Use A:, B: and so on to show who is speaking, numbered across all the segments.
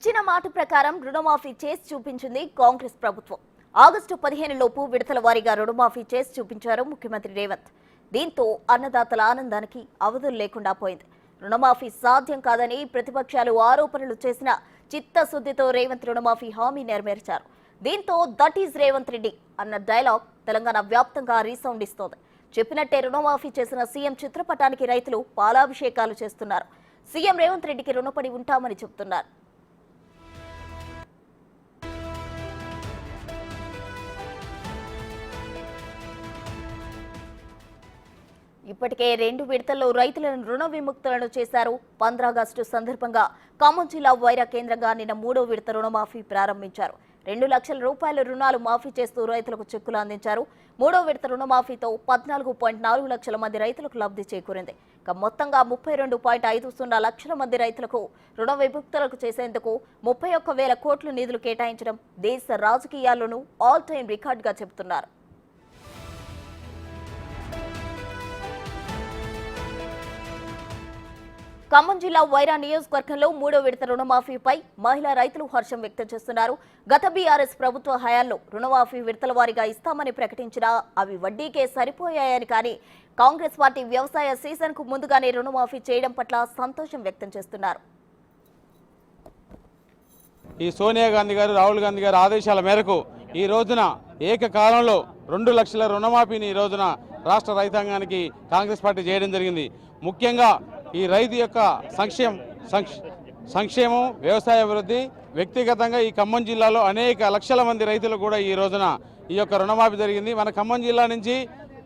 A: ఇచ్చిన మాట ప్రకారం రుణమాఫీ చేసి చూపించింది కాంగ్రెస్ ప్రభుత్వం. ఆగస్టు 15 లోపు విడతల వారీగా రుణమాఫీ చేసి చూపించారు ముఖ్యమంత్రి రేవంత్. దీంతో అన్నదాతల ఆనందానికి అవధులు లేకుండా పోయింది. రుణమాఫీ సాధ్యం కాదని ప్రతిపక్షాలు ఆరోపణలు చేసిన చిత్తశుద్ధితో రేవంత్ రుణమాఫీ హామీ నెరవేర్చారు. దీంతో దట్ ఈజ్ రేవంత్ రెడ్డి అన్న డైలాగ్ తెలంగాణ వ్యాప్తంగా రీసౌండ్ ఇస్తోంది. చెప్పినట్టే రుణమాఫీ చేసిన సీఎం చిత్రపటానికి రైతులు పాలాభిషేకాలు చేస్తున్నారు. సీఎం రేవంత్ రెడ్డికి రుణపడి ఉంటామని చెబుతున్నారు. ఇప్పటికే 2 విడతల్లో రైతులను రుణ విముక్తులను చేశారు. 15 ఆగస్టు సందర్భంగా ఖమ్మం జిల్లా వైరా కేంద్రంగా నిన్న 3వ విడత రుణమాఫీ ప్రారంభించారు. 2 లక్షల రూపాయల రుణాలు మాఫీ చేస్తూ రైతులకు చెక్కులు అందించారు. 3వ విడత రుణమాఫీతో 14.4 లక్షల మంది రైతులకు లబ్ధి చేకూరింది. మొత్తంగా 32.50 లక్షల మంది రైతులకు రుణ విముక్తులకు చేసేందుకు 31,000 కోట్ల నిధులు కేటాయించడం దేశ రాజకీయాల్లోనూ ఆల్ టైం రికార్డుగా చెబుతున్నారు. ఖమ్మం జిల్లా వైరా నియోజకవర్గంలో 3వ విడత రుణమాఫీపై మహిళా రైతులు హర్షం వ్యక్తం చేస్తున్నారు. గత బీఆర్ఎస్ ప్రభుత్వ హయాంలో రుణమాఫీ విడతల వారీగా ఇస్తామని ప్రకటించినా అవి వడ్డీకే సరిపోయాయని, కానీ కాంగ్రెస్ పార్టీ వ్యవసాయ సీజన్ కు ముందుగానే రుణమాఫీ చేయడం పట్ల సంతోషం వ్యక్తం చేస్తున్నారు.
B: ఈ సోనియా గాంధీ గారు, రాహుల్ గాంధీ గారి ఆదేశాల మేరకు ఈ రోజున ఏకకాలంలో 2 లక్షల రుణమాఫీని ఈ రోజున రాష్ట్ర రైతాంగానికి కాంగ్రెస్ పార్టీ చేయడం జరిగింది. ముఖ్యంగా ఈ రైతు యొక్క సంక్షేమం, వ్యవసాయ అభివృద్ధి, వ్యక్తిగతంగా ఈ ఖమ్మం జిల్లాలో అనేక లక్షల మంది రైతులకు కూడా ఈ రోజున ఈ యొక్క రుణమాఫీ జరిగింది. మన ఖమ్మం జిల్లా నుంచి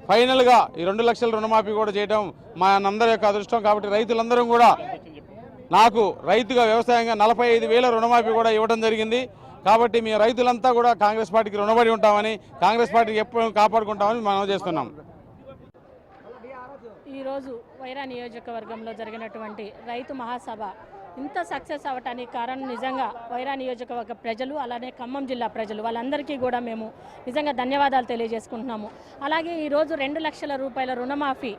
B: ఫైనల్గా ఈ 2 లక్షల రుణమాఫీ కూడా చేయడం మా అందరి యొక్క అదృష్టం. కాబట్టి రైతులందరూ కూడా నాకు రైతుగా వ్యవసాయంగా 45,000 రుణమాఫీ కూడా ఇవ్వడం జరిగింది. కాబట్టి మీ రైతులంతా కూడా కాంగ్రెస్ పార్టీకి రుణపడి ఉంటామని, కాంగ్రెస్ పార్టీకి ఎప్పుడు కాపాడుకుంటామని మనం చేస్తున్నాం.
C: ఈరోజు వైరా నియోజకవర్గంలో జరిగినటువంటి రైతు మహాసభ ఇంత సక్సెస్ అవ్వటానికి కారణం నిజంగా వైరా నియోజకవర్గ ప్రజలు, అలానే ఖమ్మం జిల్లా ప్రజలు, వాళ్ళందరికీ కూడా మేము నిజంగా ధన్యవాదాలు తెలియజేసుకుంటున్నాము. అలాగే ఈరోజు 2 లక్షల రూపాయల రుణమాఫీ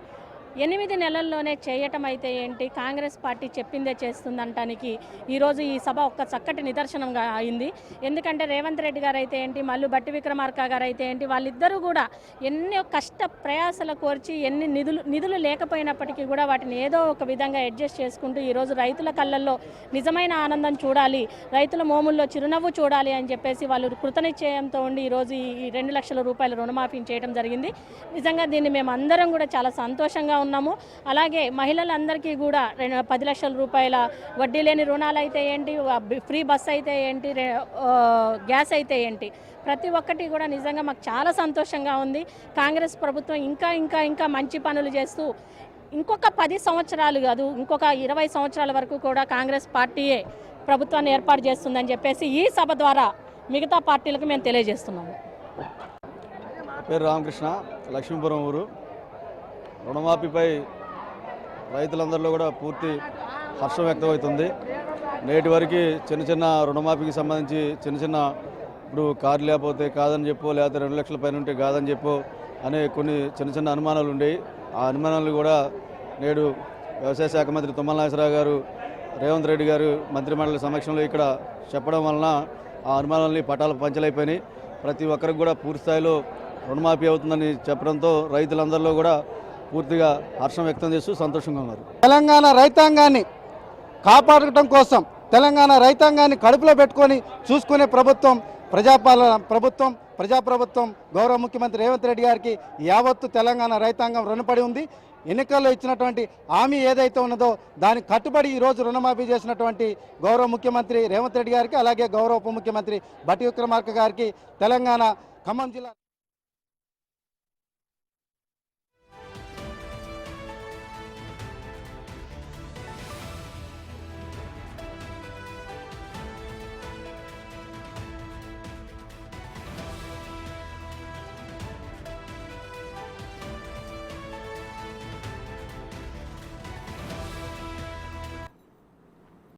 C: 8 నెలల్లోనే చేయటం అయితే ఏంటి, కాంగ్రెస్ పార్టీ చెప్పిందే చేస్తుందంటానికి ఈరోజు ఈ సభ ఒక్క చక్కటి నిదర్శనంగా అయింది. ఎందుకంటే రేవంత్ రెడ్డి గారు అయితే ఏంటి, మళ్ళీ బట్టి విక్రమార్క గారు అయితే ఏంటి, వాళ్ళిద్దరూ కూడా ఎన్నో కష్ట ప్రయాసలు కోర్చి ఎన్ని నిధులు లేకపోయినప్పటికీ కూడా వాటిని ఏదో ఒక విధంగా అడ్జస్ట్ చేసుకుంటూ ఈరోజు రైతుల కళ్ళల్లో నిజమైన ఆనందం చూడాలి, రైతుల మోముల్లో చిరునవ్వు చూడాలి అని చెప్పేసి వాళ్ళు కృతనిశ్చయంతో ఉండి ఈరోజు ఈ 2 లక్షల రూపాయల రుణమాఫీని చేయడం జరిగింది. నిజంగా దీన్ని మేము అందరం కూడా చాలా సంతోషంగా ఉన్నాము. అలాగే మహిళలందరికీ కూడా 10 లక్షల రూపాయల వడ్డీ లేని రుణాలు అయితే ఏంటి, ఫ్రీ బస్ అయితే ఏంటి, గ్యాస్ అయితే ఏంటి, ప్రతి ఒక్కటి కూడా నిజంగా మాకు చాలా సంతోషంగా ఉంది. కాంగ్రెస్ ప్రభుత్వం ఇంకా మంచి పనులు చేస్తూ ఇంకొక 10 సంవత్సరాలు కాదు, ఇంకొక 20 సంవత్సరాల వరకు కూడా కాంగ్రెస్ పార్టీయే ప్రభుత్వాన్ని ఏర్పాటు చేస్తుందని చెప్పేసి ఈ సభ ద్వారా మిగతా పార్టీలకు మేము తెలియజేస్తున్నాము.
D: పేరు రామకృష్ణ, లక్ష్మీపురం ఊరు. రుణమాఫీపై రైతులందరిలో కూడా పూర్తి హర్షం వ్యక్తమవుతుంది. నేటి వరకు చిన్న రుణమాఫీకి సంబంధించి చిన్న ఇప్పుడు కారు లేకపోతే కాదని చెప్పో, లేకపోతే 2 లక్షల పైన ఉంటే కాదని చెప్పో అనే కొన్ని చిన్న అనుమానాలు ఉండేవి. ఆ అనుమానాలు కూడా నేడు వ్యవసాయ శాఖ మంత్రి తుమ్మల నాగేశ్వరరావు గారు, రేవంత్ రెడ్డి గారు మంత్రిమండలి సమక్షంలో ఇక్కడ చెప్పడం వలన ఆ అనుమానాలని పటాలు పంచలైపోయినాయి. ప్రతి ఒక్కరికి కూడా పూర్తి స్థాయిలో రుణమాఫీ అవుతుందని చెప్పడంతో రైతులందరిలో కూడా పూర్తిగా హర్షం వ్యక్తం చేస్తూ సంతోషంగా ఉన్నారు.
E: తెలంగాణ రైతాంగాన్ని కాపాడటం కోసం, తెలంగాణ రైతాంగాన్ని కడుపులో పెట్టుకొని చూసుకునే ప్రభుత్వం ప్రజాప్రభుత్వం గౌరవ ముఖ్యమంత్రి రేవంత్ రెడ్డి గారికి యావత్తు తెలంగాణ రైతాంగం రుణపడి ఉంది. ఎన్నికల్లో ఇచ్చినటువంటి హామీ ఏదైతే ఉన్నదో దానికి కట్టుబడి ఈరోజు రుణమాఫీ చేసినటువంటి గౌరవ ముఖ్యమంత్రి రేవంత్ రెడ్డి గారికి, అలాగే గౌరవ ఉప ముఖ్యమంత్రి బట్టి విక్రమార్క గారికి తెలంగాణ ఖమ్మం జిల్లా